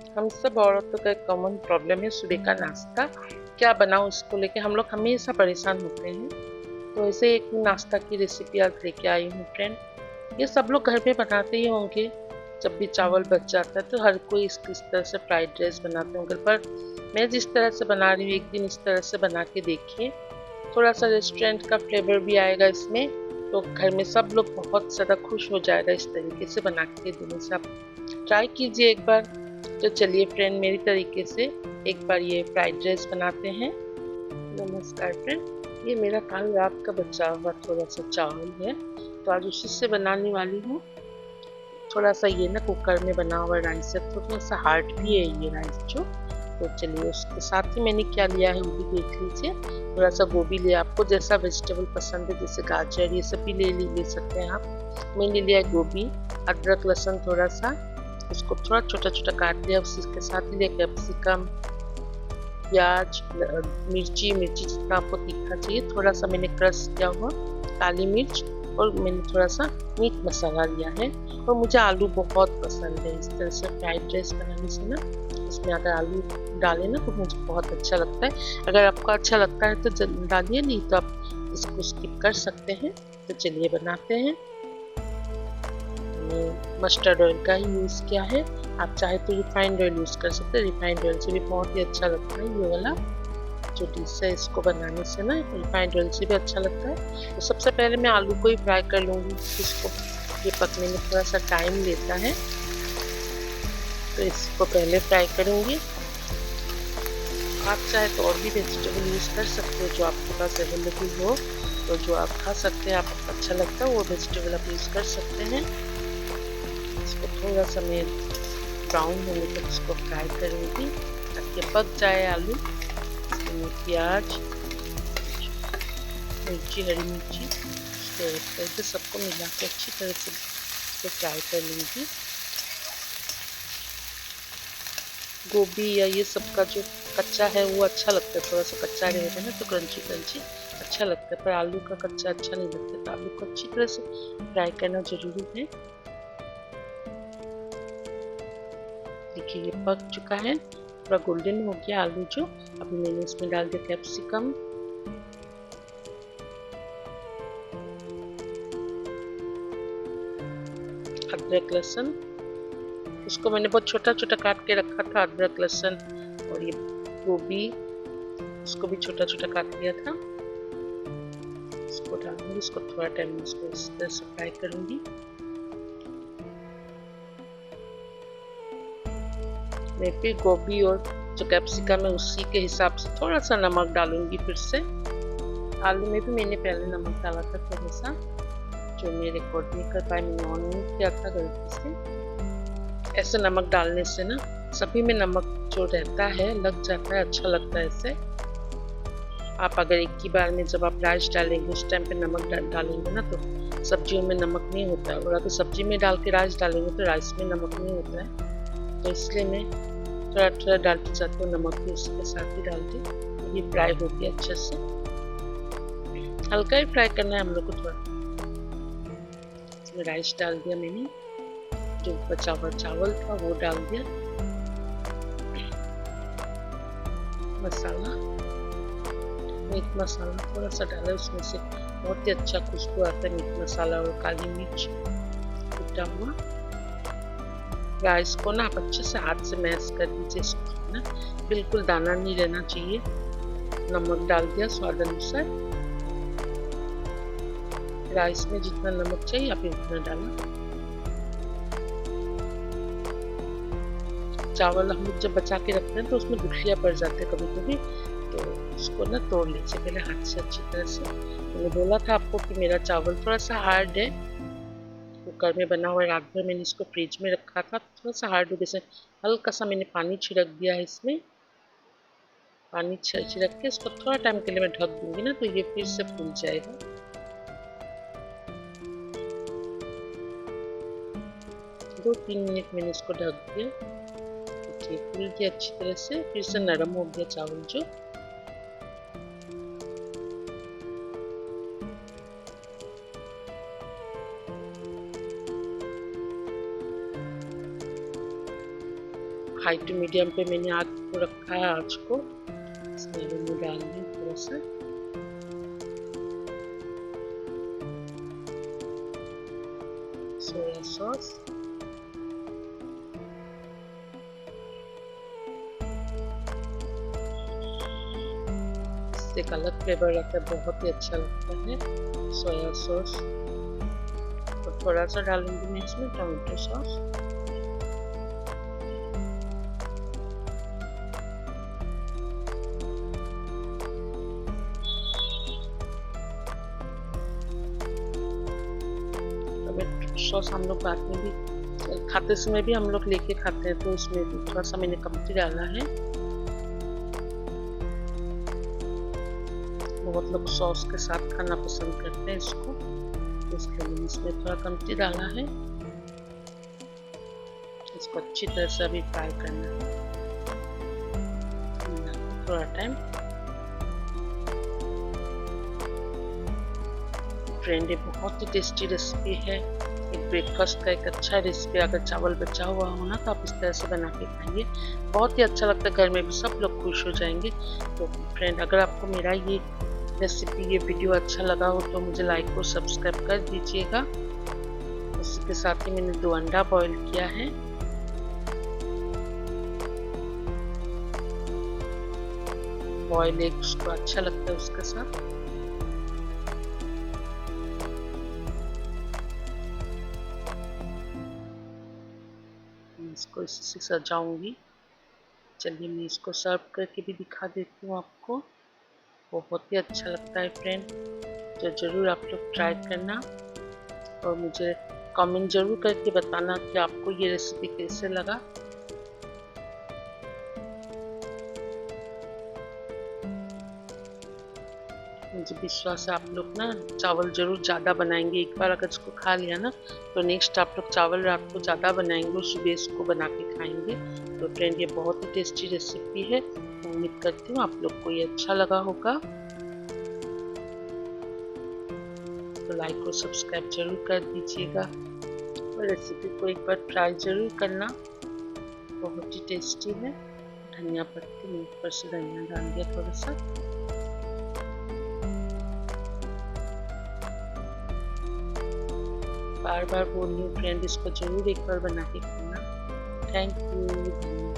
हम सब औरतों का एक कॉमन प्रॉब्लम है सुबह का नाश्ता क्या बनाऊं, इसको लेके हम लोग हमेशा परेशान होते हैं। तो ऐसे एक नाश्ता की रेसिपी आज लेके आई हूँ फ्रेंड। ये सब लोग घर पे बनाते ही होंगे। जब भी चावल बच जाता है तो हर कोई इस तरह से फ्राइड राइस बनाते होंगे, पर मैं जिस तरह से बना रही हूँ एक दिन इस तरह से बना के देखिए। थोड़ा सा रेस्टोरेंट का फ्लेवर भी आएगा इसमें, तो घर में सब लोग बहुत ज़्यादा खुश हो जाएगा इस तरीके से बना के देने से। आप ट्राई कीजिए एक बार। तो चलिए फ्रेंड, मेरी तरीके से एक बार ये फ्राइड राइस बनाते हैं। नमस्कार फ्रेंड, ये मेरा कल रात का बचा हुआ थोड़ा सा चावल है, तो आज उसी से बनाने वाली हूँ। थोड़ा सा ये ना कुकर में बना हुआ राइस है, तो थोड़ा सा हार्ड भी है ये राइस जो। तो चलिए उसके साथ ही मैंने क्या लिया है वो भी देख लीजिए। थोड़ा सा गोभी लिया, आपको जैसा वेजिटेबल पसंद है जैसे गाजर ये सब भी ले सकते हैं आप। मैंने लिया है गोभी, अदरक लहसुन थोड़ा सा, उसको थोड़ा छोटा छोटा काट लिया। उसी के साथ ही लिया कैप्सिकम, प्याज, मिर्ची जितना आपको तीखा चाहिए, थोड़ा सा मैंने क्रश किया हुआ काली मिर्च, और मैंने थोड़ा सा मीट मसाला लिया है। और मुझे आलू बहुत पसंद है, इस तरह से फ्राइड राइस बनाने से ना इसमें अगर आलू डालें ना तो मुझे बहुत अच्छा लगता है। अगर आपको अच्छा लगता है तो डालिए, नहीं तो आप इसको स्किप कर सकते हैं। तो चलिए बनाते हैं। मस्टर्ड ऑयल का ही यूज़ किया है, आप चाहे तो रिफाइंड ऑयल यूज़ कर सकते हैं। रिफाइंड ऑयल से भी बहुत ही अच्छा लगता है ये वाला जो डिश है, इसको बनाने से ना रिफाइंड ऑयल से भी अच्छा लगता है। तो सबसे पहले मैं आलू को ही फ्राई कर लूँगी, इसको ये पकने में थोड़ा सा टाइम लेता है, तो इसको पहले फ्राई करूँगी। आप चाहे तो और भी वेजिटेबल यूज़ कर सकते हो जो आपके पास अवेलेबल हो, तो जो आप खा सकते हैं, आपको अच्छा लगता है वो वेजिटेबल आप यूज़ कर सकते हैं। इसको थोड़ा सा मैं ब्राउन होने तक इसको फ्राई करूँगी ताकि पक जाए आलू। इसमें प्याज, मिर्ची, हरी मिर्ची इसको ऐड करके सबको मिला के अच्छी तरह से इसको फ्राई कर लूँगी। गोभी या ये सब का जो कच्चा है वो अच्छा लगता है, थोड़ा सा कच्चा रहेगा ना तो क्रंची क्रंची अच्छा लगता है, पर आलू का कच्चा अच्छा नहीं लगता। तो आलू को अच्छी तरह से फ्राई करना जरूरी है। देखिए ये पक चुका है, पूरा गोल्डन हो गया आलू जो। अभी मैंने इसमें डाल दिया कैप्सिकम, अदरक लहसुन, इसको मैंने बहुत छोटा छोटा काट के रखा था अदरक लहसुन, और ये गोभी इसको भी छोटा छोटा काट लिया था। इसको डालूंगी, इसको थोड़ा टाइम इसको इस तरह से फ्राई करूंगी। मैं फिर गोभी और जो कैप्सिकम है उसी के हिसाब से थोड़ा सा नमक डालूंगी फिर से। आलू में भी मैंने पहले नमक डाला था थोड़ा सा, जो मैं रिकॉर्ड नहीं कर पाई, मैंने ऑन नहीं किया था गलती से। ऐसे नमक डालने से ना सभी में नमक जो रहता है लग जाता है, अच्छा लगता है इससे। आप अगर एक ही बार में जब आप राइस डालेंगे उस टाइम पे नमक डालेंगे ना तो सब्जियों में नमक नहीं होता है, और अगर सब्जी में डाल के राइस डालेंगे तो राइस में नमक नहीं होता है। तो इसलिए मैं थोड़ा थोड़ा डालते जाती हूँ नमक भी उसके साथ ही डालती। ये फ्राई हो गया अच्छे से, हल्का ही फ्राई करना है हम लोग को थोड़ा। इसमें राइस डाल दिया मैंने, जो बचा हुआ चावल था वो डाल दिया। मसाला, मीट मसाला थोड़ा सा डाला, उसमें से बहुत ही अच्छा खुशबू आता है मीट मसाला और काली मिर्च कुटा हुआ। राइस को ना आप अच्छे से हाथ से मैश कर दीजिए, इसको ना बिल्कुल दाना नहीं रहना चाहिए। नमक डाल दिया स्वाद अनुसार, राइस में जितना नमक चाहिए आप उतना डालना। चावल हम लोग जब बचा के रखते हैं तो उसमें गुठलियाँ पड़ जाते हैं कभी कभी, तो उसको ना तोड़ लीजिए पहले हाथ से अच्छी तरह से। मैंने बोला था आपको कि मेरा चावल थोड़ा सा हार्ड है, कुकर में बना हुआ है, रात भर मैंने इसको फ्रिज में रखा था, थोड़ा सा हार्ड हो गया। हल्का सा मैंने पानी छिड़क दिया है इसमें, पानी छिड़क के इसको थोड़ा टाइम के लिए मैं ढक दूंगी ना तो ये फिर से फूल जाएगा। 2-3 मिनट मैंने इसको ढक दिया, देखिए फूल गया अच्छी तरह से, फिर से नरम हो गया चावल जो। हाई टू मीडियम पे मैंने आग को रखा है, आँच को। इसमें मैं डाल दूँ थोड़ा सा सोया सॉस। इससे एक अलग फ्लेवर रहता है, बहुत ही अच्छा लगता है सोया सॉस। और थोड़ा सा डालूंगी मैं इसमें टोमेटो सॉस। टोमेटो सॉस हम लोग बाद में भी खाते समय भी हम लोग लेके खाते हैं, तो इसमें भी थोड़ा सा मैंने कमती डाला है। बहुत लोग सॉस के साथ खाना पसंद करते हैं इसको, इसके लिए इसमें थोड़ा कमती डाला है। इसको अच्छी तरह से अभी फ्राई करना है थोड़ा टाइम। फ्रेंड, ये बहुत ही टेस्टी रेसिपी है, एक ब्रेकफास्ट का एक अच्छा रेसिपी। अगर चावल बचा हुआ हो ना तो आप इस तरह से बना के खाइए, बहुत ही अच्छा लगता है, घर में भी सब लोग खुश हो जाएंगे। तो फ्रेंड, अगर आपको मेरा ये रेसिपी, ये वीडियो अच्छा लगा हो तो मुझे लाइक और सब्सक्राइब कर दीजिएगा। उसी के साथ ही मैंने 2 अंडा बॉईल किया है। बॉयल एग उसको अच्छा लगता है उसके साथ। इसको इसी से सजाऊंगी। चलिए मैं इसको सर्व करके भी दिखा देती हूँ आपको। बहुत ही अच्छा लगता है फ्रेंड, तो ज़रूर आप लोग ट्राई करना और मुझे कमेंट ज़रूर करके बताना कि आपको ये रेसिपी कैसे लगा। मुझे विश्वास है आप लोग ना चावल ज़रूर ज़्यादा बनाएंगे। एक बार अगर इसको खा लिया ना तो नेक्स्ट आप लोग चावल रात को ज़्यादा बनाएंगे और सुबह इसको बना के खाएंगे। तो फ्रेंड, ये बहुत ही टेस्टी रेसिपी है। उम्मीद करती हूँ आप लोग को ये अच्छा लगा होगा। तो लाइक और सब्सक्राइब जरूर कर दीजिएगा और रेसिपी को एक बार ट्राई ज़रूर करना, बहुत ही टेस्टी है। धनिया पत्ती मैं ऊपर से धनिया डाल दिया थोड़ा सा। बार बार बोल रही हूँ फ्रेंड, इसको जरूर एक बार बना के खाना। Thank you.